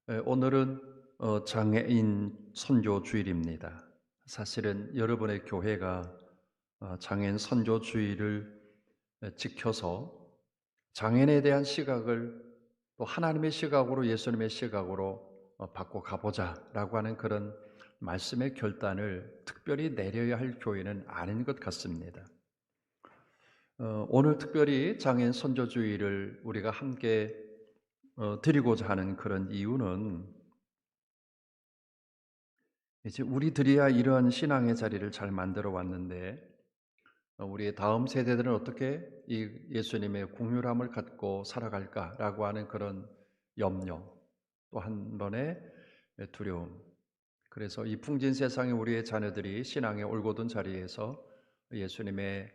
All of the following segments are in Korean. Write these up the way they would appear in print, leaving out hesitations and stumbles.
오늘은 장애인 선교 주일입니다. 사실은 여러분의 교회가 장애인 선교 주일을 지켜서 장애인에 대한 시각을 또 하나님의 시각으로 예수님의 시각으로 바꿔 가보자라고 하는 그런 말씀의 결단을 특별히 내려야 할 교회는 아닌 것 같습니다. 오늘 특별히 장애인 선교 주일을 우리가 함께 드리고자 하는 그런 이유는 이제 우리들이야 이러한 신앙의 자리를 잘 만들어 왔는데 우리의 다음 세대들은 어떻게 이 예수님의 긍휼함을 갖고 살아갈까라고 하는 그런 염려, 또 한 번의 두려움. 그래서 이 풍진 세상에 우리의 자녀들이 신앙의 올곧은 자리에서 예수님의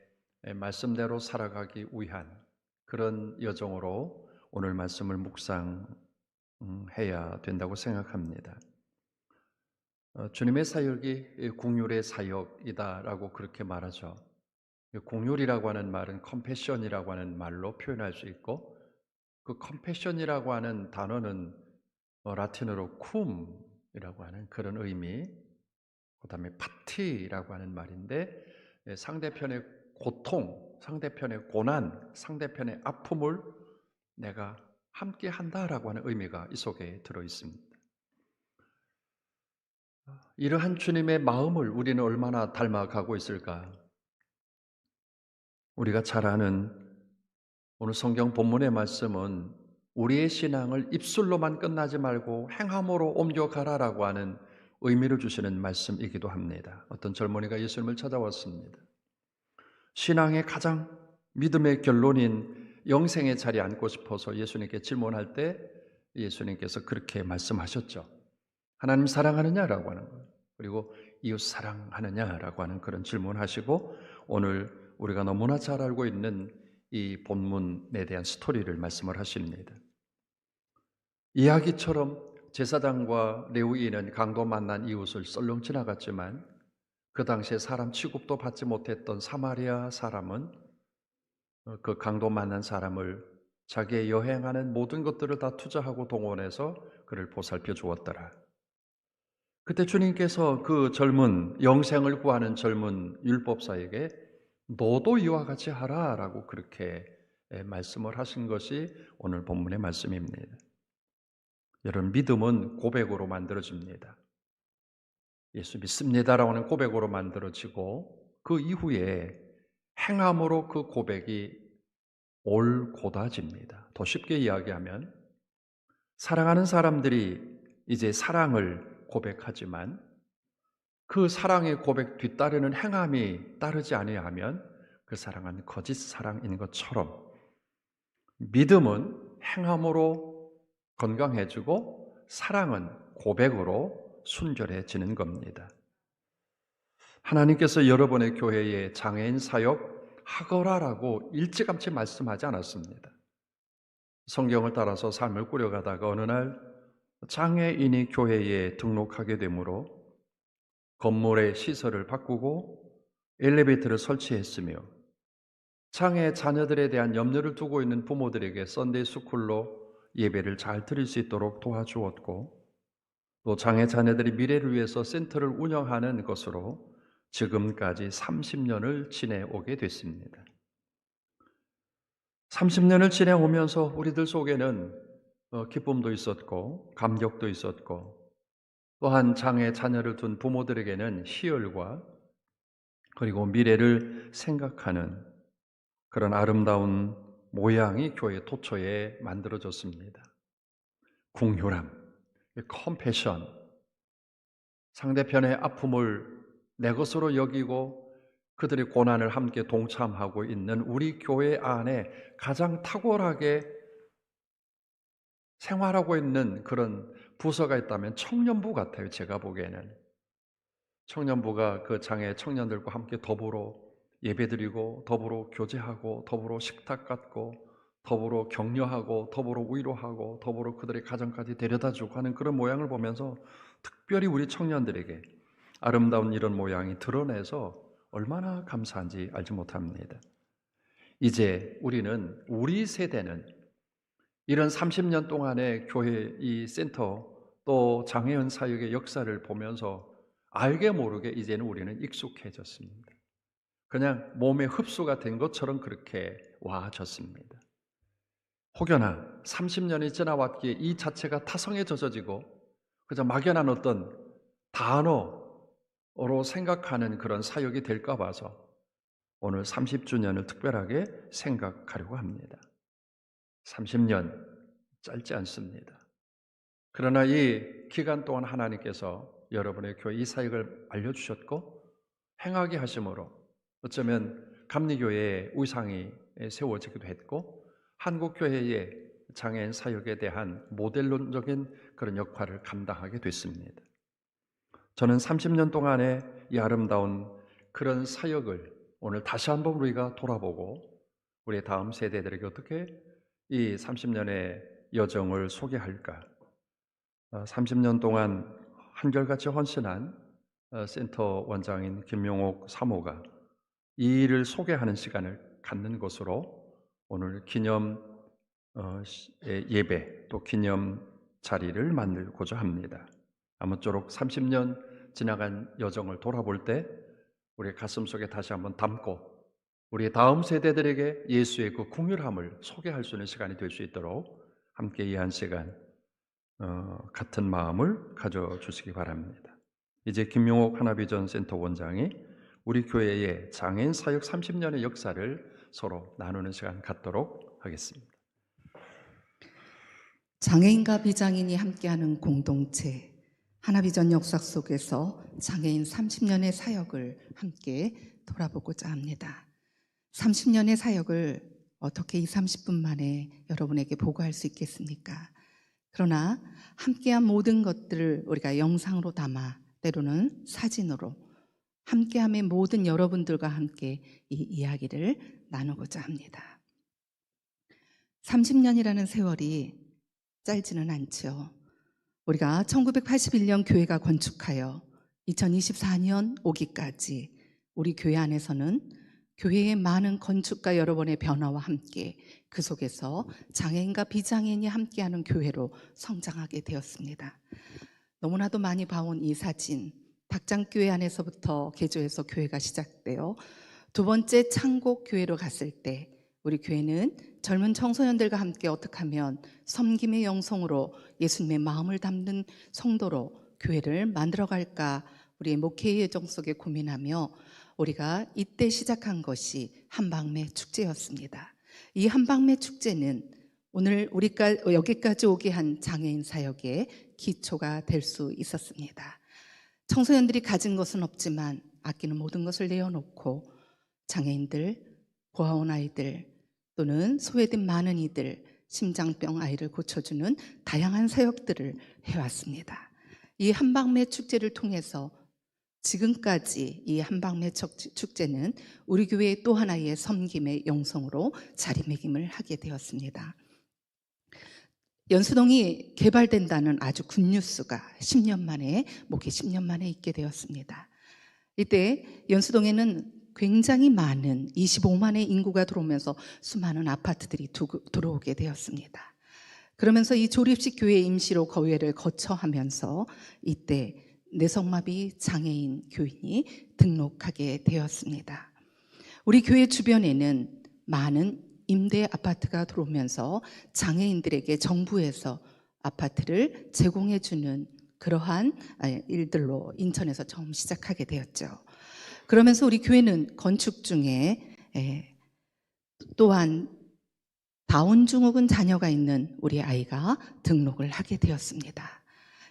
말씀대로 살아가기 위한 그런 여정으로 오늘 말씀을 묵상해야 된다고 생각합니다. 주님의 사역이 긍휼의 사역이다라고 그렇게 말하죠. 긍휼이라고 하는 말은 컴패션이라고 하는 말로 표현할 수 있고, 그 컴패션이라고 하는 단어는 라틴어로 쿰이라고 하는 그런 의미, 그다음에 파티라고 하는 말인데 상대편의 고통, 상대편의 고난, 상대편의 아픔을 내가 함께 한다라고 하는 의미가 이 속에 들어 있습니다. 이러한 주님의 마음을 우리는 얼마나 닮아가고 있을까? 우리가 잘 아는 오늘 성경 본문의 말씀은 우리의 신앙을 입술로만 끝나지 말고 행함으로 옮겨가라라고 하는 의미를 주시는 말씀이기도 합니다. 어떤 젊은이가 예수님을 찾아왔습니다. 신앙의 가장 믿음의 결론인 영생의 자리에 앉고 싶어서 예수님께 질문할 때 예수님께서 그렇게 말씀하셨죠. 하나님 사랑하느냐라고 하는 거예요. 그리고 이웃 사랑하느냐라고 하는 그런 질문하시고 오늘 우리가 너무나 잘 알고 있는 이 본문에 대한 스토리를 말씀을 하십니다. 이야기처럼 제사장과 레위인은 강도 만난 이웃을 썰렁 지나갔지만 그 당시에 사람 취급도 받지 못했던 사마리아 사람은 그 강도 만난 사람을 자기의 여행하는 모든 것들을 다 투자하고 동원해서 그를 보살펴 주었더라. 그때 주님께서 그 젊은 영생을 구하는 젊은 율법사에게 너도 이와 같이 하라라고 그렇게 말씀을 하신 것이 오늘 본문의 말씀입니다. 여러분, 믿음은 고백으로 만들어집니다. 예수 믿습니다라고 하는 고백으로 만들어지고 그 이후에 행함으로 그 고백이 올곧아집니다. 더 쉽게 이야기하면 사랑하는 사람들이 이제 사랑을 고백하지만 그 사랑의 고백 뒤따르는 행함이 따르지 아니하면 그 사랑은 거짓 사랑인 것처럼 믿음은 행함으로 건강해지고 사랑은 고백으로 순결해지는 겁니다. 하나님께서 여러분의 교회에 장애인 사역 하거라라고 일찌감치 말씀하지 않았습니다. 성경을 따라서 삶을 꾸려가다가 어느 날 장애인이 교회에 등록하게 되므로 건물의 시설을 바꾸고 엘리베이터를 설치했으며 장애 자녀들에 대한 염려를 두고 있는 부모들에게 썬데이 스쿨로 예배를 잘 드릴 수 있도록 도와주었고 또 장애 자녀들이 미래를 위해서 센터를 운영하는 것으로 지금까지 30년을 지내오게 됐습니다. 30년을 지내오면서 우리들 속에는 기쁨도 있었고 감격도 있었고 또한 장애 자녀를 둔 부모들에게는 희열과 그리고 미래를 생각하는 그런 아름다운 모양이 교회 토초에 만들어졌습니다. 긍휼함, 컴패션, 상대편의 아픔을 내 것으로 여기고 그들의 고난을 함께 동참하고 있는 우리 교회 안에 가장 탁월하게 생활하고 있는 그런 부서가 있다면 청년부 같아요. 제가 보기에는. 청년부가 그 장애 청년들과 함께 더불어 예배드리고 더불어 교제하고 더불어 식탁 갖고 더불어 격려하고 더불어 위로하고 더불어 그들의 가정까지 데려다주고 하는 그런 모양을 보면서 특별히 우리 청년들에게 아름다운 이런 모양이 드러내서 얼마나 감사한지 알지 못합니다. 이제 우리 세대는 이런 30년 동안의 교회 이 센터 또 장애인 사역의 역사를 보면서 알게 모르게 이제는 우리는 익숙해졌습니다. 그냥 몸에 흡수가 된 것처럼 그렇게 와졌습니다. 혹여나 30년이 지나왔기에 이 자체가 타성에 젖어지고 그저 막연한 어떤 단어로 생각하는 그런 사역이 될까 봐서 오늘 30주년을 특별하게 생각하려고 합니다. 30년 짧지 않습니다. 그러나 이 기간 동안 하나님께서 여러분의 교회 이 사역을 알려주셨고 행하게 하심으로 어쩌면 감리교회의 우상이 세워지기도 했고 한국교회의 장애인 사역에 대한 모델론적인 그런 역할을 감당하게 됐습니다. 저는 30년 동안의 이 아름다운 그런 사역을 오늘 다시 한번 우리가 돌아보고 우리 다음 세대들에게 어떻게 이 30년의 여정을 소개할까? 30년 동안 한결같이 헌신한 센터 원장인 김용옥 사모가 이 일을 소개하는 시간을 갖는 것으로 오늘 기념 예배 또 기념 자리를 만들고자 합니다. 아무쪼록 30년 지나간 여정을 돌아볼 때 우리 가슴속에 다시 한번 담고 우리 다음 세대들에게 예수의 그 긍휼함을 소개할 수 있는 시간이 될 수 있도록 함께 이 한 시간 같은 마음을 가져주시기 바랍니다. 이제 김용옥 하나비전 센터 원장이 우리 교회의 장애인 사역 30년의 역사를 서로 나누는 시간 갖도록 하겠습니다. 장애인과 비장애인이 함께하는 공동체 하나비전 역사 속에서 장애인 30년의 사역을 함께 돌아보고자 합니다. 30년의 사역을 어떻게 30분 만에 여러분에게 보고할 수 있겠습니까? 그러나 함께한 모든 것들을 우리가 영상으로 담아 때로는 사진으로 함께함의 모든 여러분들과 함께 이 이야기를 나누고자 합니다. 30년이라는 세월이 짧지는 않죠. 우리가 1981년 교회가 건축하여 2024년 오기까지 우리 교회 안에서는 교회의 많은 건축가 여러분의 변화와 함께 그 속에서 장애인과 비장애인이 함께하는 교회로 성장하게 되었습니다. 너무나도 많이 봐온 이 사진, 닭장교회 안에서부터 개조해서 교회가 시작되어 두 번째 창곡교회로 갔을 때 우리 교회는 젊은 청소년들과 함께 어떻게 하면 섬김의 영성으로 예수님의 마음을 담는 성도로 교회를 만들어갈까 우리의 목회의 여정 속에 고민하며 우리가 이때 시작한 것이 한방매 축제였습니다. 이 한방매 축제는 오늘 우리가 여기까지 오게 한 장애인 사역의 기초가 될 수 있었습니다. 청소년들이 가진 것은 없지만 아끼는 모든 것을 내어놓고 장애인들, 보아온 아이들 또는 소외된 많은 이들, 심장병 아이를 고쳐주는 다양한 사역들을 해왔습니다. 이 한방매 축제를 통해서 지금까지 이 한방매 축제는 우리 교회의 또 하나의 섬김의 영성으로 자리매김을 하게 되었습니다. 연수동이 개발된다는 아주 굿뉴스가 10년 만에 목회 10년 만에 있게 되었습니다. 이때 연수동에는 굉장히 많은 25만의 인구가 들어오면서 수많은 아파트들이 들어오게 되었습니다. 그러면서 이 조립식 교회 임시로 거회를 거쳐하면서 이때 뇌성마비 장애인 교인이 등록하게 되었습니다. 우리 교회 주변에는 많은 임대 아파트가 들어오면서 장애인들에게 정부에서 아파트를 제공해 주는 그러한 일들로 인천에서 처음 시작하게 되었죠. 그러면서 우리 교회는 건축 중에 또한 다운증후군 자녀가 있는 우리 아이가 등록을 하게 되었습니다.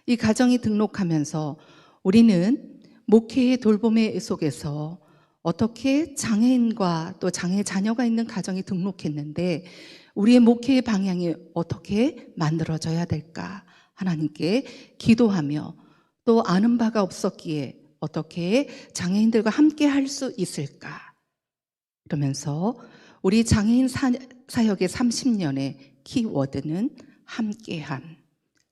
이 가정이 등록하면서 우리는 목회의 돌봄의 속에서 어떻게 장애인과 또 장애 자녀가 있는 가정이 등록했는데 우리의 목회의 방향이 어떻게 만들어져야 될까 하나님께 기도하며 또 아는 바가 없었기에 어떻게 장애인들과 함께 할 수 있을까 그러면서 우리 장애인 사역의 30년의 키워드는 함께함,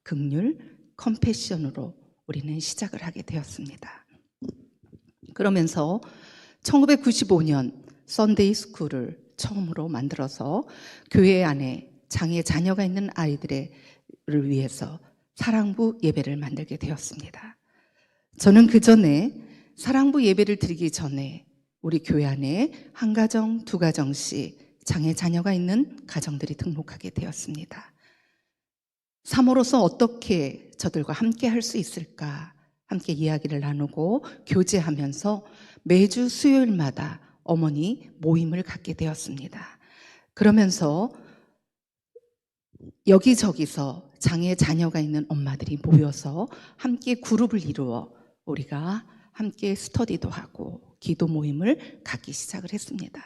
긍휼, 컴패션으로 우리는 시작을 하게 되었습니다. 그러면서 1995년 썬데이 스쿨을 처음으로 만들어서 교회 안에 장애 자녀가 있는 아이들을 위해서 사랑부 예배를 만들게 되었습니다. 저는 그 전에 사랑부 예배를 드리기 전에 우리 교회 안에 한 가정, 두 가정씩 장애 자녀가 있는 가정들이 등록하게 되었습니다. 사모로서 어떻게 저들과 함께 할 수 있을까 함께 이야기를 나누고 교제하면서 매주 수요일마다 어머니 모임을 갖게 되었습니다. 그러면서 여기저기서 장애 자녀가 있는 엄마들이 모여서 함께 그룹을 이루어 우리가 함께 스터디도 하고 기도 모임을 갖기 시작을 했습니다.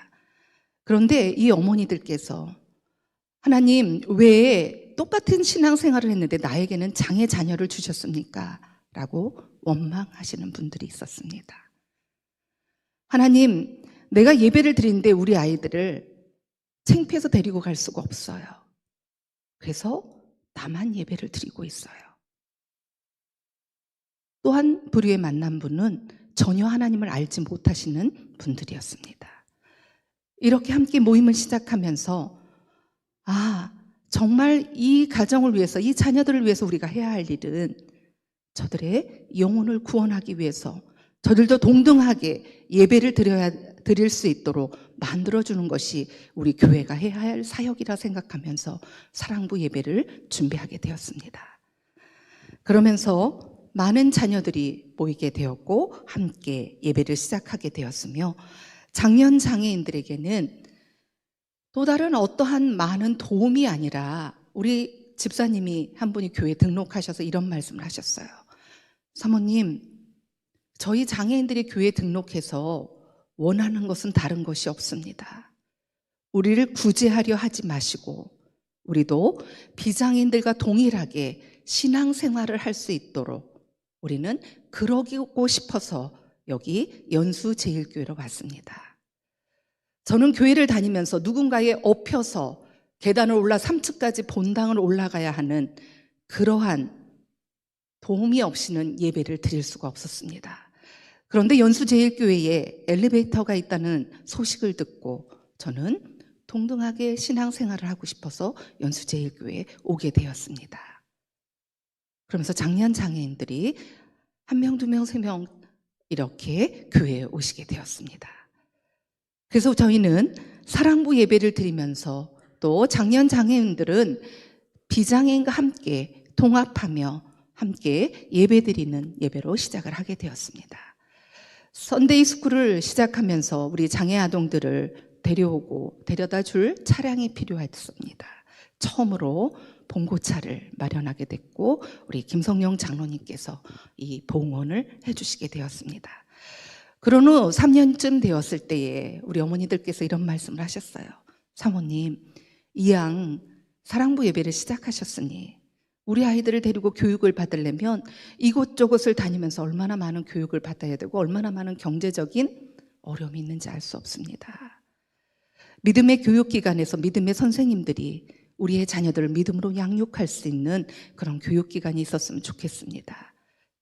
그런데 이 어머니들께서 하나님, 왜 똑같은 신앙생활을 했는데 나에게는 장애 자녀를 주셨습니까? 라고 원망하시는 분들이 있었습니다. 하나님, 내가 예배를 드리는데 우리 아이들을 창피해서 데리고 갈 수가 없어요. 그래서 나만 예배를 드리고 있어요. 또한 부류의 만난 분은 전혀 하나님을 알지 못하시는 분들이었습니다. 이렇게 함께 모임을 시작하면서 정말 이 가정을 위해서, 이 자녀들을 위해서 우리가 해야 할 일은 저들의 영혼을 구원하기 위해서 저들도 동등하게 예배를 드릴 수 있도록 만들어주는 것이 우리 교회가 해야 할 사역이라 생각하면서 사랑부 예배를 준비하게 되었습니다. 그러면서 많은 자녀들이 모이게 되었고 함께 예배를 시작하게 되었으며 장년 장애인들에게는 또 다른 어떠한 많은 도움이 아니라 우리 집사님이 한 분이 교회에 등록하셔서 이런 말씀을 하셨어요. 사모님, 저희 장애인들이 교회에 등록해서 원하는 것은 다른 것이 없습니다. 우리를 구제하려 하지 마시고 우리도 비장애인들과 동일하게 신앙생활을 할 수 있도록 우리는 그러고 싶어서 여기 연수제일교회로 왔습니다. 저는 교회를 다니면서 누군가에 업혀서 계단을 올라 3층까지 본당을 올라가야 하는 그러한 도움이 없이는 예배를 드릴 수가 없었습니다. 그런데 연수제일교회에 엘리베이터가 있다는 소식을 듣고 저는 동등하게 신앙생활을 하고 싶어서 연수제일교회에 오게 되었습니다. 그러면서 장년 장애인들이 1명, 2명, 3명 이렇게 교회에 오시게 되었습니다. 그래서 저희는 사랑부 예배를 드리면서 또 장년 장애인들은 비장애인과 함께 통합하며 함께 예배드리는 예배로 시작을 하게 되었습니다. 선데이 스쿨을 시작하면서 우리 장애 아동들을 데려오고 데려다 줄 차량이 필요했습니다. 처음으로 봉고차를 마련하게 됐고 우리 김성영 장로님께서 이 봉헌을 해주시게 되었습니다. 그런 후 3년쯤 되었을 때에 우리 어머니들께서 이런 말씀을 하셨어요. 사모님, 이양 사랑부 예배를 시작하셨으니 우리 아이들을 데리고 교육을 받으려면 이곳저곳을 다니면서 얼마나 많은 교육을 받아야 되고 얼마나 많은 경제적인 어려움이 있는지 알 수 없습니다. 믿음의 교육기관에서 믿음의 선생님들이 우리의 자녀들을 믿음으로 양육할 수 있는 그런 교육기관이 있었으면 좋겠습니다.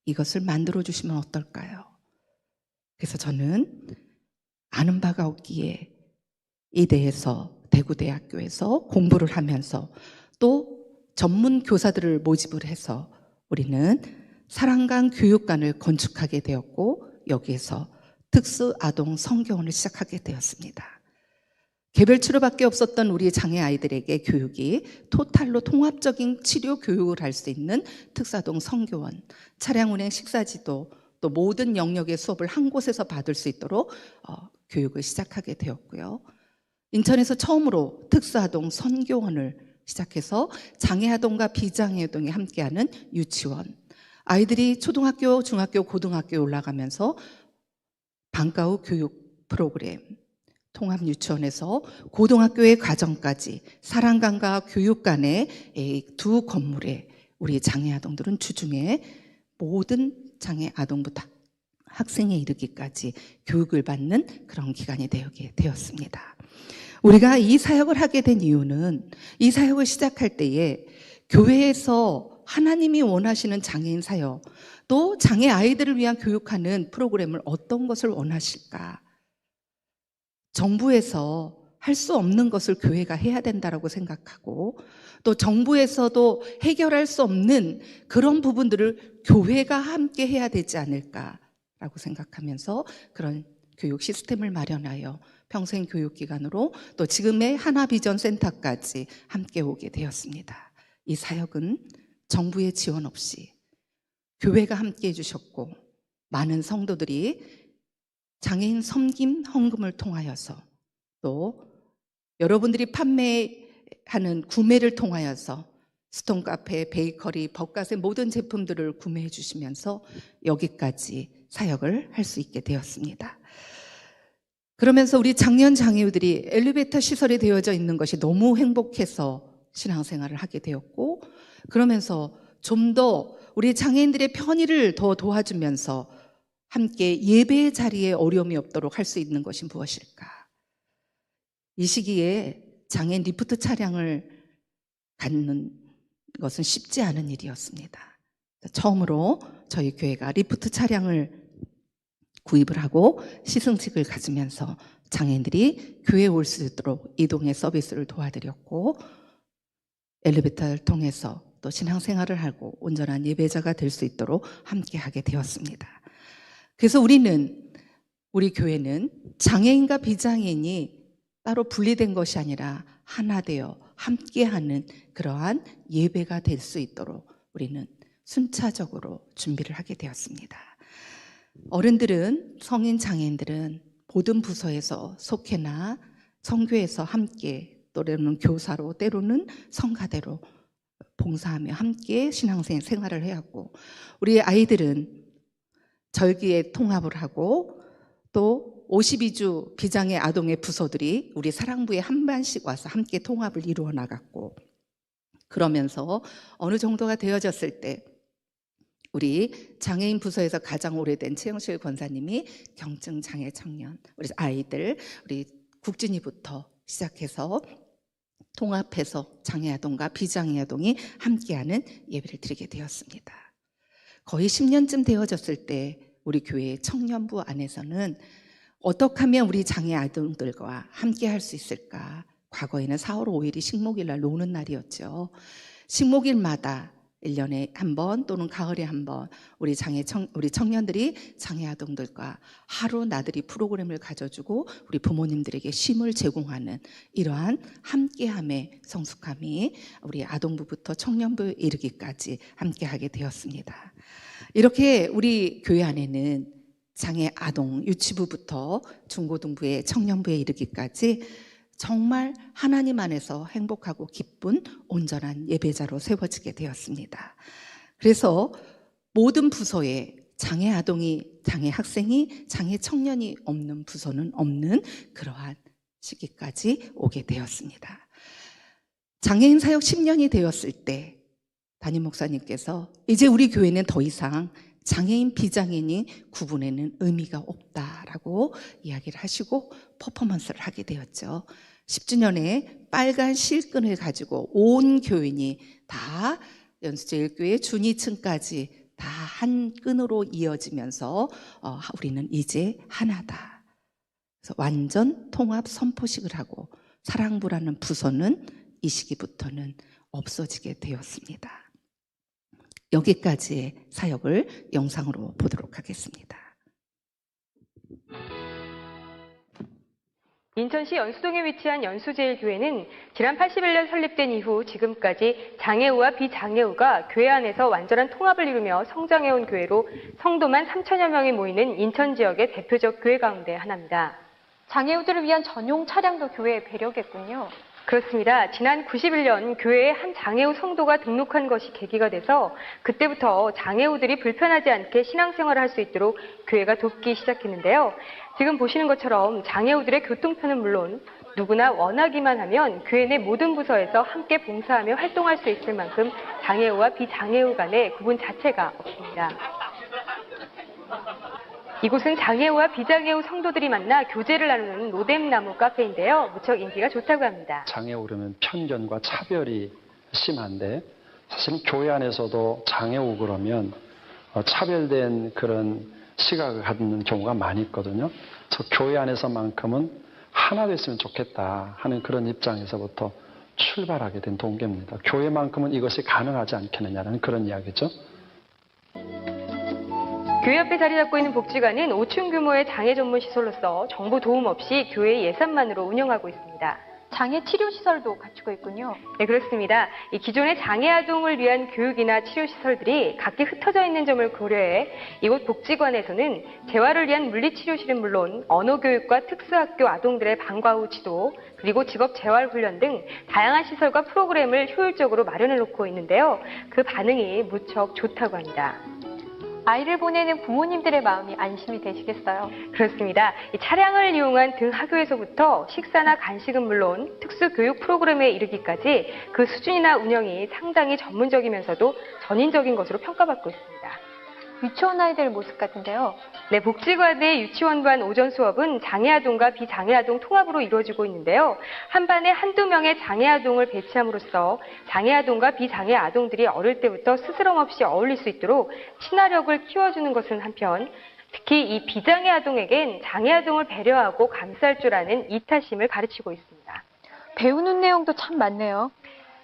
이것을 만들어 주시면 어떨까요? 그래서 저는 아는 바가 없기에 이대에서 대구대학교에서 공부를 하면서 또 전문 교사들을 모집을 해서 우리는 사랑강 교육관을 건축하게 되었고 여기에서 특수아동 성교원을 시작하게 되었습니다. 개별 치료밖에 없었던 우리 장애 아이들에게 교육이 토탈로 통합적인 치료 교육을 할 수 있는 특수아동 성교원, 차량 운행 식사지도 또 모든 영역의 수업을 한 곳에서 받을 수 있도록 교육을 시작하게 되었고요. 인천에서 처음으로 특수아동 선교원을 시작해서 장애아동과 비장애아동이 함께하는 유치원, 아이들이 초등학교, 중학교, 고등학교에 올라가면서 방과 후 교육 프로그램, 통합유치원에서 고등학교의 과정까지 사랑관과 교육관의 두 건물에 우리 장애아동들은 주중에 모든 장애아동부터 학생에 이르기까지 교육을 받는 그런 기관이 되게 되었습니다. 우리가 이 사역을 하게 된 이유는 이 사역을 시작할 때에 교회에서 하나님이 원하시는 장애인 사역, 또 장애 아이들을 위한 교육하는 프로그램을 어떤 것을 원하실까? 정부에서 할 수 없는 것을 교회가 해야 된다라고 생각하고, 또 정부에서도 해결할 수 없는 그런 부분들을 교회가 함께 해야 되지 않을까라고 생각하면서 그런 교육 시스템을 마련하여 평생교육기관으로 또 지금의 하나비전센터까지 함께 오게 되었습니다. 이 사역은 정부의 지원 없이 교회가 함께 해주셨고, 많은 성도들이 장애인 섬김 헌금을 통하여서, 또 여러분들이 판매하는 구매를 통하여서 스톤 카페, 베이커리, 법가세 모든 제품들을 구매해 주시면서 여기까지 사역을 할 수 있게 되었습니다. 그러면서 우리 장년 장애우들이 엘리베이터 시설이 되어져 있는 것이 너무 행복해서 신앙생활을 하게 되었고, 그러면서 좀 더 우리 장애인들의 편의를 더 도와주면서 함께 예배의 자리에 어려움이 없도록 할 수 있는 것이 무엇일까? 이 시기에 장애인 리프트 차량을 갖는 것은 쉽지 않은 일이었습니다. 처음으로 저희 교회가 리프트 차량을 구입을 하고 시승식을 가지면서 장애인들이 교회에 올 수 있도록 이동의 서비스를 도와드렸고, 엘리베이터를 통해서 또 신앙생활을 하고 온전한 예배자가 될 수 있도록 함께하게 되었습니다. 그래서 우리 교회는 장애인과 비장애인이 따로 분리된 것이 아니라 하나 되어 함께하는 그러한 예배가 될 수 있도록 우리는 순차적으로 준비를 하게 되었습니다. 어른들은, 성인 장애인들은 모든 부서에서 속회나 성교에서 함께, 때로는 교사로, 때로는 성가대로 봉사하며 함께 신앙생활을 해왔고, 우리 아이들은 절기에 통합을 하고, 또 52주 비장애 아동의 부서들이 우리 사랑부에 한 반씩 와서 함께 통합을 이루어 나갔고, 그러면서 어느 정도가 되어졌을 때 우리 장애인 부서에서 가장 오래된 최영실 권사님이 경증 장애 청년, 우리 아이들, 우리 국진이부터 시작해서 통합해서 장애 아동과 비장애 아동이 함께하는 예배를 드리게 되었습니다. 거의 10년쯤 되어졌을 때 우리 교회 청년부 안에서는 어떻게 하면 우리 장애 아동들과 함께 할 수 있을까? 과거에는 4월 5일이 식목일 날 노는 날이었죠. 식목일마다 1년에 한 번 또는 가을에 한 번 우리 청년들이 장애 아동들과 하루 나들이 프로그램을 가져주고 우리 부모님들에게 쉼을 제공하는 이러한 함께함의 성숙함이 우리 아동부부터 청년부에 이르기까지 함께하게 되었습니다. 이렇게 우리 교회 안에는 장애 아동 유치부부터 중고등부에 청년부에 이르기까지 정말 하나님 안에서 행복하고 기쁜 온전한 예배자로 세워지게 되었습니다. 그래서 모든 부서에 장애 아동이, 장애 학생이, 장애 청년이 없는 부서는 없는 그러한 시기까지 오게 되었습니다. 장애인 사역 10년이 되었을 때 담임 목사님께서 이제 우리 교회는 더 이상 장애인, 비장애인이 구분에는 의미가 없다라고 이야기를 하시고 퍼포먼스를 하게 되었죠. 10주년에 빨간 실끈을 가지고 온 교인이 다 연수제일교회 준이층까지 다 한 끈으로 이어지면서 우리는 이제 하나다. 그래서 완전 통합 선포식을 하고 사랑부라는 부서는 이 시기부터는 없어지게 되었습니다. 여기까지의 사역을 영상으로 보도록 하겠습니다. 인천시 연수동에 위치한 연수제일교회는 지난 81년 설립된 이후 지금까지 장애우와 비장애우가 교회 안에서 완전한 통합을 이루며 성장해온 교회로 성도만 3천여 명이 모이는 인천 지역의 대표적 교회 가운데 하나입니다. 장애우들을 위한 전용 차량도 교회에 배려겠군요. 그렇습니다. 지난 91년 교회에 한 장애우 성도가 등록한 것이 계기가 돼서 그때부터 장애우들이 불편하지 않게 신앙생활을 할 수 있도록 교회가 돕기 시작했는데요. 지금 보시는 것처럼 장애우들의 교통편은 물론 누구나 원하기만 하면 교회 내 모든 부서에서 함께 봉사하며 활동할 수 있을 만큼 장애우와 비장애우 간의 구분 자체가 없습니다. 이곳은 장애우와 비장애우 성도들이 만나 교제를 나누는 로뎀나무 카페인데요. 무척 인기가 좋다고 합니다. 장애우 그러면 편견과 차별이 심한데 사실 교회 안에서도 장애우 그러면 차별된 그런 시각을 갖는 경우가 많이 있거든요. 그래서 교회 안에서만큼은 하나 됐으면 좋겠다 하는 그런 입장에서부터 출발하게 된 동기입니다. 교회만큼은 이것이 가능하지 않겠느냐는 그런 이야기죠. 교회 앞에 자리 잡고 있는 복지관은 5층 규모의 장애 전문 시설로서 정부 도움 없이 교회 예산만으로 운영하고 있습니다. 장애 치료 시설도 갖추고 있군요. 네, 그렇습니다. 이 기존의 장애 아동을 위한 교육이나 치료 시설들이 각기 흩어져 있는 점을 고려해 이곳 복지관에서는 재활을 위한 물리치료실은 물론 언어교육과 특수학교 아동들의 방과 후 지도, 그리고 직업 재활 훈련 등 다양한 시설과 프로그램을 효율적으로 마련해 놓고 있는데요. 그 반응이 무척 좋다고 합니다. 아이를 보내는 부모님들의 마음이 안심이 되시겠어요. 그렇습니다. 이 차량을 이용한 등하교에서부터 식사나 간식은 물론 특수교육 프로그램에 이르기까지 그 수준이나 운영이 상당히 전문적이면서도 전인적인 것으로 평가받고 있습니다. 유치원 아이들 모습 같은데요. 네, 복지관의 유치원반 오전 수업은 장애아동과 비장애아동 통합으로 이루어지고 있는데요. 한 반에 한두 명의 장애아동을 배치함으로써 장애아동과 비장애아동들이 어릴 때부터 스스럼 없이 어울릴 수 있도록 친화력을 키워주는 것은 한편, 특히 이 비장애아동에겐 장애아동을 배려하고 감쌀 줄 아는 이타심을 가르치고 있습니다. 배우는 내용도 참 많네요.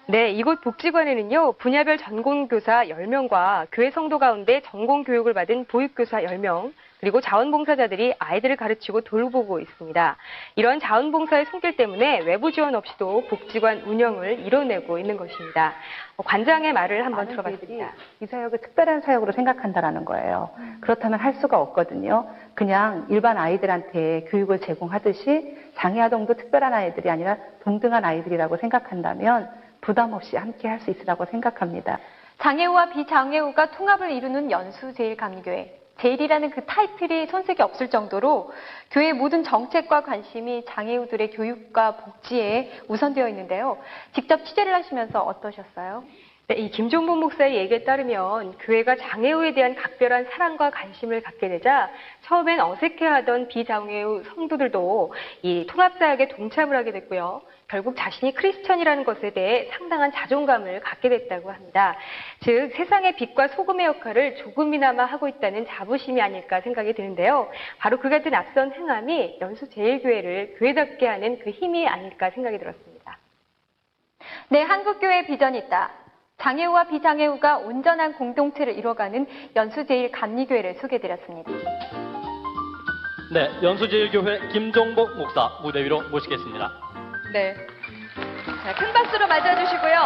네, 이곳 복지관에는요, 분야별 전공교사 10명과 교회 성도 가운데 전공교육을 받은 보육교사 10명, 그리고 자원봉사자들이 아이들을 가르치고 돌보고 있습니다. 이런 자원봉사의 손길 때문에 외부 지원 없이도 복지관 운영을 이뤄내고 있는 것입니다. 관장의 말을 한번 들어봤습니다. 이 사역을 특별한 사역으로 생각한다라는 거예요. 그렇다면 할 수가 없거든요. 그냥 일반 아이들한테 교육을 제공하듯이 장애아동도 특별한 아이들이 아니라 동등한 아이들이라고 생각한다면 부담 없이 함께 할 수 있으라고 생각합니다. 장애우와 비장애우가 통합을 이루는 연수제일감리교회. 제일이라는 그 타이틀이 손색이 없을 정도로 교회의 모든 정책과 관심이 장애우들의 교육과 복지에 우선되어 있는데요. 직접 취재를 하시면서 어떠셨어요? 네, 이 김종복 목사의 얘기에 따르면 교회가 장애우에 대한 각별한 사랑과 관심을 갖게 되자 처음엔 어색해하던 비장애우 성도들도 이 통합사역에 동참을 하게 됐고요. 결국 자신이 크리스천이라는 것에 대해 상당한 자존감을 갖게 됐다고 합니다. 즉 세상의 빛과 소금의 역할을 조금이나마 하고 있다는 자부심이 아닐까 생각이 드는데요. 바로 그 같은 앞선 행함이 연수제일교회를 교회답게 하는 그 힘이 아닐까 생각이 들었습니다. 네, 한국교회의 비전이 있다. 장애우와 비장애우가 온전한 공동체를 이뤄가는 연수제일감리교회를 소개해드렸습니다. 네, 연수제일교회 김종복 목사 무대 위로 모시겠습니다. 네. 자, 큰 박수로 맞아주시고요.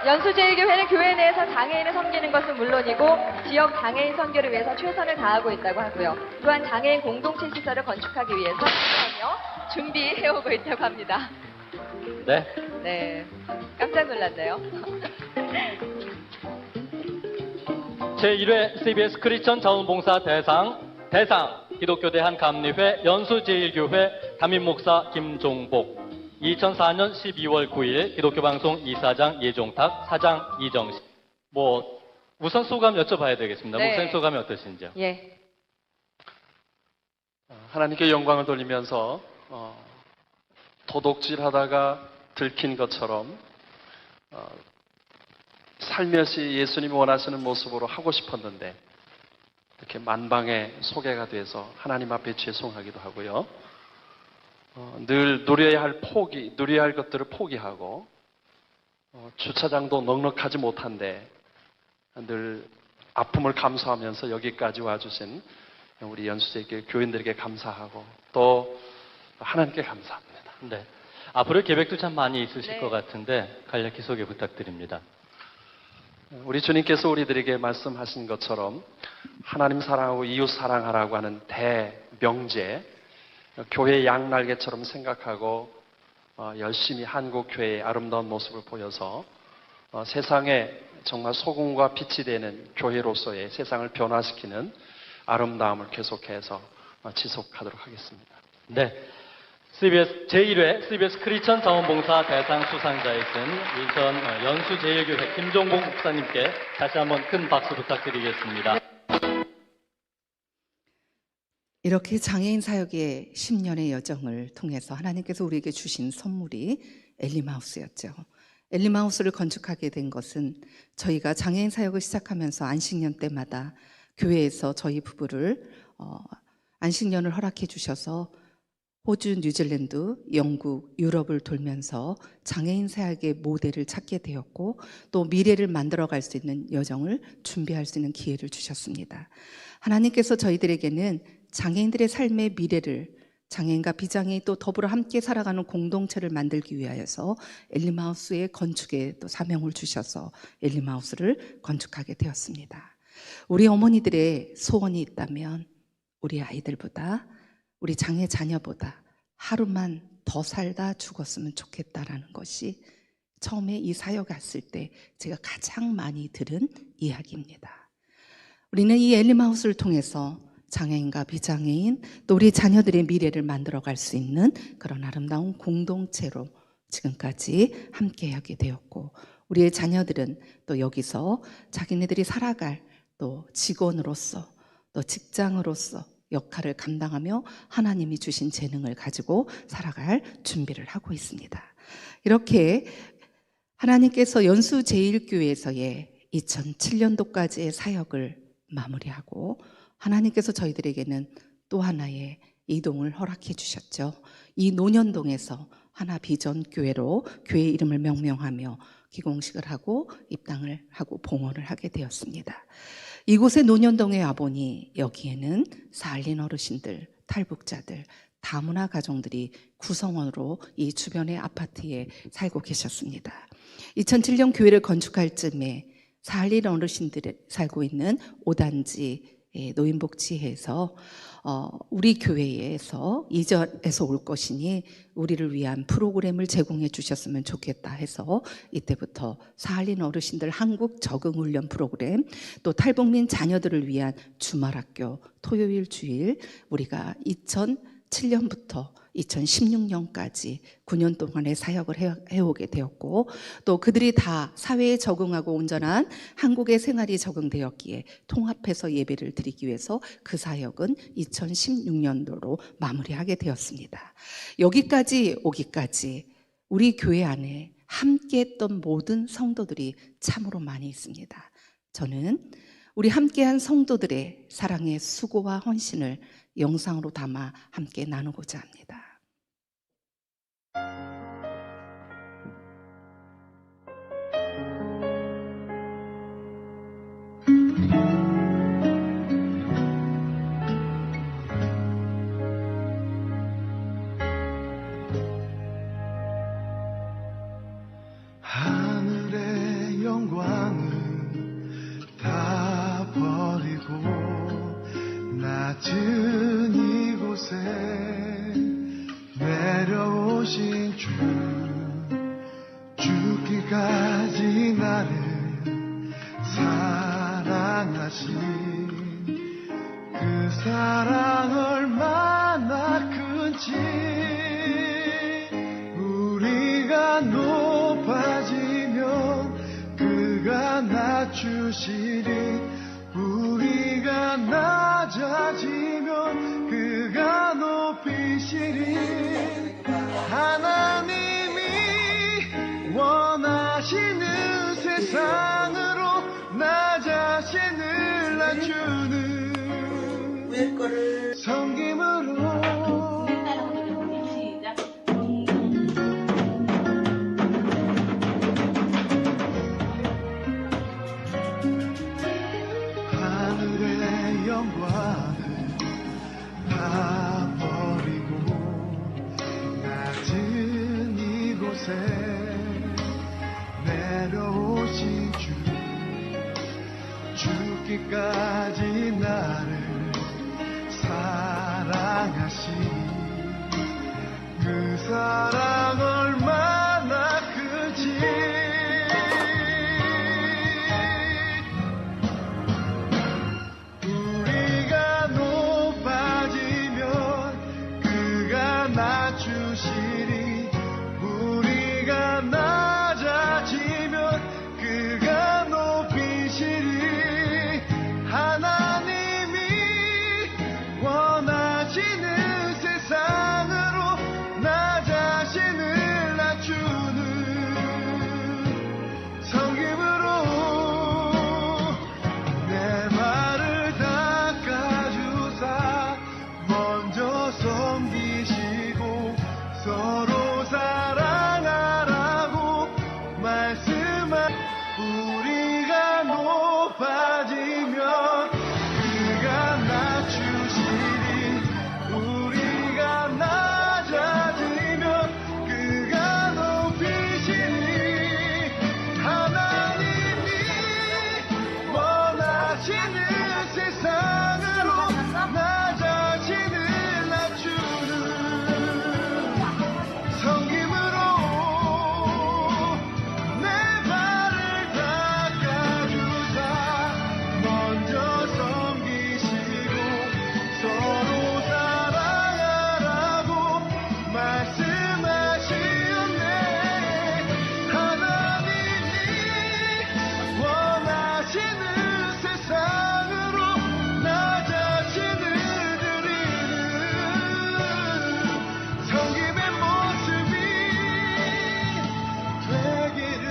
연수제일교회는 교회 내에서 장애인을 섬기는 것은 물론이고 지역 장애인 선교를 위해서 최선을 다하고 있다고 하고요. 또한 장애인 공동체 시설을 건축하기 위해서 하며 준비해오고 있다고 합니다. 네. 네. 깜짝 놀랐네요. 제1회 CBS 크리스천 자원봉사 대상 기독교 대한감리회 연수제일교회 담임목사 김종복 2004년 12월 9일 기독교방송 이사장 예종탁, 사장 이정식. 우선 소감 여쭤봐야 되겠습니다. 네. 목사님 소감이 어떠신지요? 예. 하나님께 영광을 돌리면서 도둑질하다가 들킨 것처럼 살며시 예수님이 원하시는 모습으로 하고 싶었는데 이렇게 만방에 소개가 돼서 하나님 앞에 죄송하기도 하고요. 늘 누려야 할 것들을 포기하고 주차장도 넉넉하지 못한데 늘 아픔을 감수하면서 여기까지 와주신 우리 연수제일 교인들에게 감사하고 또 하나님께 감사합니다. 네. 앞으로 계획도 참 많이 있으실 네. 것 같은데 간략히 소개 부탁드립니다. 우리 주님께서 우리들에게 말씀하신 것처럼 하나님 사랑하고 이웃 사랑하라고 하는 대명제, 교회의 양날개처럼 생각하고 열심히 한국 교회의 아름다운 모습을 보여서 세상에 정말 소금과 빛이 되는 교회로서의 세상을 변화시키는 아름다움을 계속해서 지속하도록 하겠습니다. 네. 제1회 CBS 크리스천 자원봉사 대상 수상자이신 인천 연수제일교회 김종복 목사님께 다시 한번 큰 박수 부탁드리겠습니다. 이렇게 장애인 사역의 10년의 여정을 통해서 하나님께서 우리에게 주신 선물이 엘리마우스였죠. 엘리마우스를 건축하게 된 것은 저희가 장애인 사역을 시작하면서 안식년 때마다 교회에서 저희 부부를 안식년을 허락해 주셔서 호주, 뉴질랜드, 영국, 유럽을 돌면서 장애인 사역의 모델을 찾게 되었고 또 미래를 만들어갈 수 있는 여정을 준비할 수 있는 기회를 주셨습니다. 하나님께서 저희들에게는 장애인들의 삶의 미래를 장애인과 비장애인 또 더불어 함께 살아가는 공동체를 만들기 위하여서 엘림하우스의 건축에 또 사명을 주셔서 엘림하우스를 건축하게 되었습니다. 우리 어머니들의 소원이 있다면 우리 아이들보다 우리 장애 자녀보다 하루만 더 살다 죽었으면 좋겠다라는 것이 처음에 이 사역 왔을 때 제가 가장 많이 들은 이야기입니다. 우리는 이 엘림하우스를 통해서 장애인과 비장애인 또 우리 자녀들의 미래를 만들어갈 수 있는 그런 아름다운 공동체로 지금까지 함께하게 되었고 우리의 자녀들은 또 여기서 자기네들이 살아갈 또 직원으로서 또 직장으로서 역할을 감당하며 하나님이 주신 재능을 가지고 살아갈 준비를 하고 있습니다. 이렇게 하나님께서 연수제일교회에서의 2007년도까지의 사역을 마무리하고 하나님께서 저희들에게는 또 하나의 이동을 허락해 주셨죠. 이 논현동에서 하나비전교회로 교회 이름을 명명하며 기공식을 하고 입당을 하고 봉헌을 하게 되었습니다. 이곳에 논현동에 와보니 여기에는 사할린 어르신들, 탈북자들, 다문화 가정들이 구성원으로 이 주변의 아파트에 살고 계셨습니다. 2007년 교회를 건축할 즈음에 사할린 어르신들이 살고 있는 5단지 노인복지회에서 우리 교회에서 이전에서 올 것이니 우리를 위한 프로그램을 제공해 주셨으면 좋겠다 해서 이때부터 사할린 어르신들 한국 적응훈련 프로그램 또 탈북민 자녀들을 위한 주말학교 토요일 주일 우리가 2007년부터 2016년까지 9년 동안의 사역을 해오게 되었고 또 그들이 다 사회에 적응하고 온전한 한국의 생활이 적응되었기에 통합해서 예배를 드리기 위해서 그 사역은 2016년도로 마무리하게 되었습니다. 여기까지 오기까지 우리 교회 안에 함께했던 모든 성도들이 참으로 많이 있습니다. 저는 우리 함께한 성도들의 사랑의 수고와 헌신을 영상으로 담아 함께 나누고자 합니다. 하늘의 영광을 다 버리고 낮은 이곳에 내려오신 주 죽기까지 나를 사랑하신 그 사랑 얼마나 큰지 우리가 높아지면 그가 낮추시리 우리가 낮아지면 그가 높이시리 하나님이 원하시는 세상으로 나 자신을 낮추는 섬김으로 하늘의 영광을 다 버리고 낮은 이곳에 내려오신 주 죽기까지 나를 사랑하신 그 사랑 얼마나 크지 우리가 높아지면 그가 낮추시리 우리가 낮아지면 그가 높이시리 하나님이 원하시는 세상으로 나 자신을 세상으로 나 자신을 낮추는 섬김으로 내 발을 닦아주사 먼저 섬기시고 서로 사랑하라고 말씀하시었네. 하나님이 원하시는 세상으로 나 자신을 드리는 섬김의 모습이 되기를.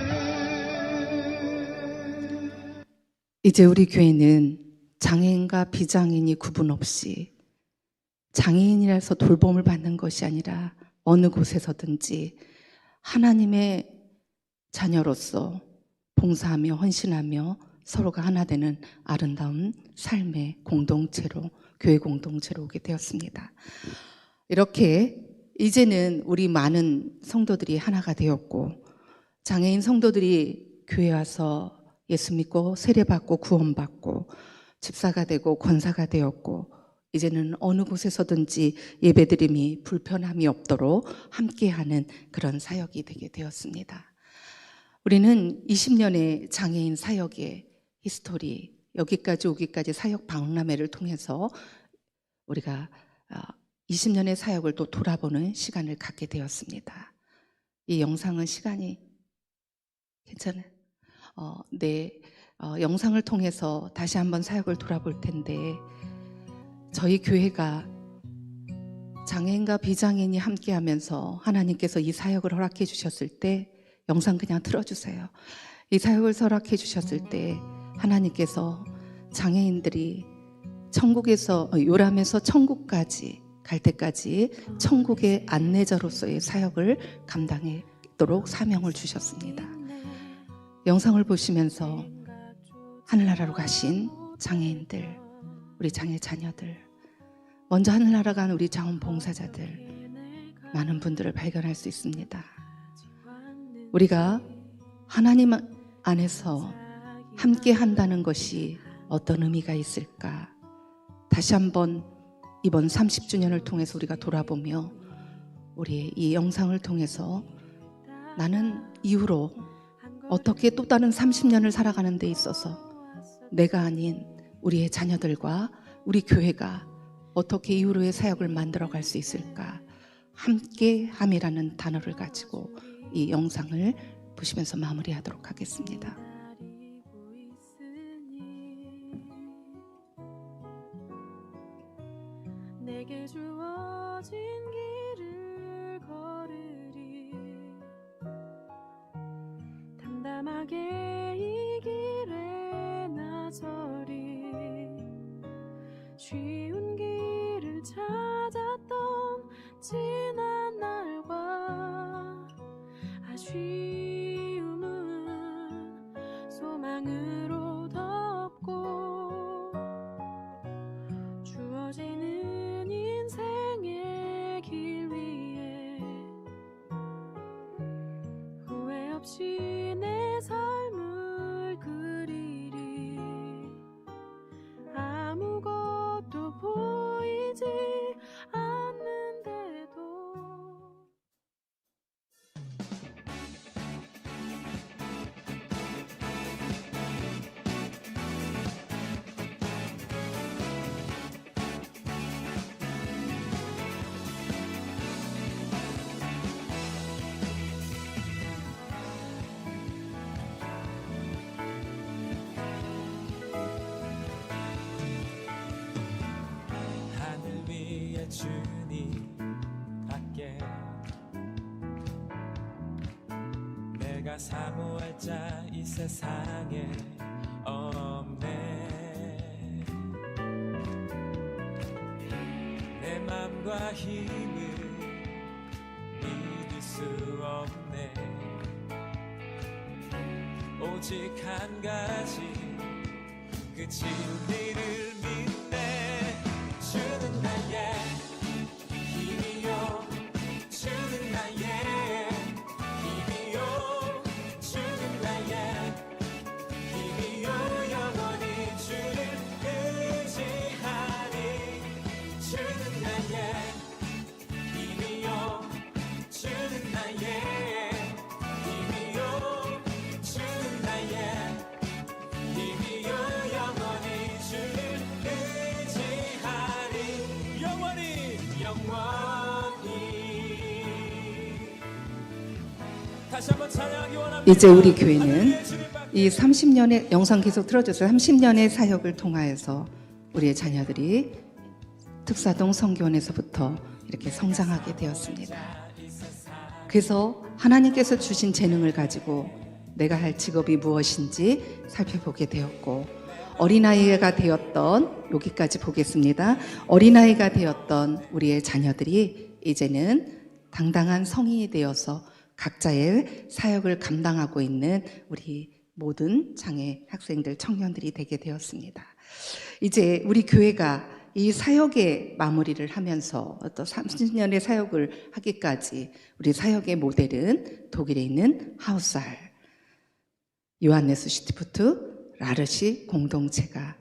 이제 우리 교회는 장애인과 비장애인이 구분 없이 장애인이라서 돌봄을 받는 것이 아니라 어느 곳에서든지 하나님의 자녀로서 봉사하며 헌신하며 서로가 하나 되는 아름다운 삶의 공동체로, 교회 공동체로 오게 되었습니다. 이렇게 이제는 우리 많은 성도들이 하나가 되었고, 장애인 성도들이 교회 와서 예수 믿고 세례받고 구원받고 집사가 되고 권사가 되었고, 이제는 어느 곳에서든지 예배드림이 불편함이 없도록 함께하는 그런 사역이 되게 되었습니다. 우리는 20년의 장애인 사역의 히스토리, 여기까지 오기까지 사역 박람회를 통해서 우리가 20년의 사역을 또 돌아보는 시간을 갖게 되었습니다. 이 영상은 시간이 괜찮아요? 영상을 통해서 다시 한번 사역을 돌아볼 텐데, 저희 교회가 장애인과 비장애인이 함께하면서 하나님께서 이 사역을 허락해 주셨을 때, 영상 그냥 틀어주세요. 이 사역을 허락해 주셨을 때 하나님께서 장애인들이 천국에서, 요람에서 천국까지 갈 때까지 천국의 안내자로서의 사역을 감당하도록 사명을 주셨습니다. 영상을 보시면서 하늘나라로 가신 장애인들, 우리 장애 자녀들, 먼저 하늘나라 간 우리 자원봉사자들, 많은 분들을 발견할 수 있습니다. 우리가 하나님 안에서 함께 한다는 것이 어떤 의미가 있을까? 다시 한번 이번 30주년을 통해서 우리가 돌아보며 우리의 이 영상을 통해서 나는 이후로 어떻게 또 다른 30년을 살아가는 데 있어서 내가 아닌 우리의 자녀들과 우리 교회가 어떻게 이후로의 사역을 만들어갈 수 있을까? 함께함이라는 단어를 가지고 이 영상을 보시면서 마무리하도록 하겠습니다. 내게 주어진 길을 걸으리 담담하게 이 길에 나서리 쉬운 길을 찾았던 지난 날과 아쉬움은 소망으로 덮고 주어지는 인생의 길 위에 후회 없이 내 삶을 그리리 아무것도 보이지 않는데도 하늘 위에 주님 밖에 내가 사모할 자 이 세상에 없네. 내 맘과 힘을 믿을 수 없네. 오직 한 가지 그 진리를 믿네. 주는 나의 힘이요 주는 나의 힘이요 주는 나의 힘이요 영원히 주를 다시 한번 찬양하기 원합니다. 이제 우리 교회는 이 30년의 영상 계속 틀어주세요. 30년의 사역을 통하여서 우리의 자녀들이 특사동 성교원에서부터 이렇게 성장하게 되었습니다. 그래서 하나님께서 주신 재능을 가지고 내가 할 직업이 무엇인지 살펴보게 되었고, 어린아이가 되었던, 여기까지 보겠습니다. 어린아이가 되었던 우리의 자녀들이 이제는 당당한 성인이 되어서 각자의 사역을 감당하고 있는 우리 모든 장애 학생들, 청년들이 되게 되었습니다. 이제 우리 교회가 이 사역의 마무리를 하면서 또 30년의 사역을 하기까지 우리 사역의 모델은 독일에 있는 하우스알, 요한네스 슈티푸트, 라르시 공동체가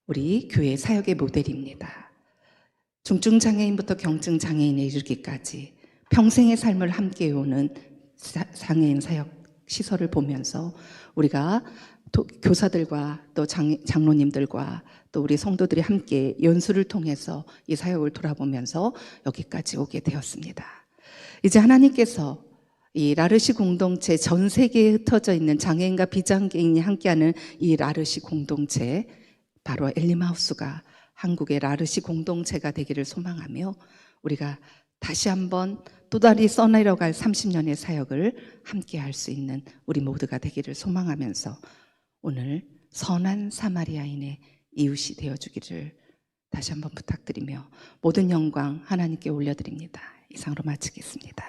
우리 교회 사역의 모델입니다. 중증장애인부터 경증장애인에 이르기까지 평생의 삶을 함께 해오는 장애인 사역 시설을 보면서 우리가 교사들과 또 장로님들과 또 우리 성도들이 함께 연수를 통해서 이 사역을 돌아보면서 여기까지 오게 되었습니다. 이제 하나님께서 이 라르시 공동체, 전 세계에 흩어져 있는 장애인과 비장애인이 함께하는 이 라르시 공동체, 바로 엘림하우스가 한국의 라르시 공동체가 되기를 소망하며 우리가 다시 한번 또 다리 써내려갈 30년의 사역을 함께 할 수 있는 우리 모두가 되기를 소망하면서 오늘 선한 사마리아인의 이웃이 되어주기를 다시 한번 부탁드리며 모든 영광 하나님께 올려드립니다. 이상으로 마치겠습니다.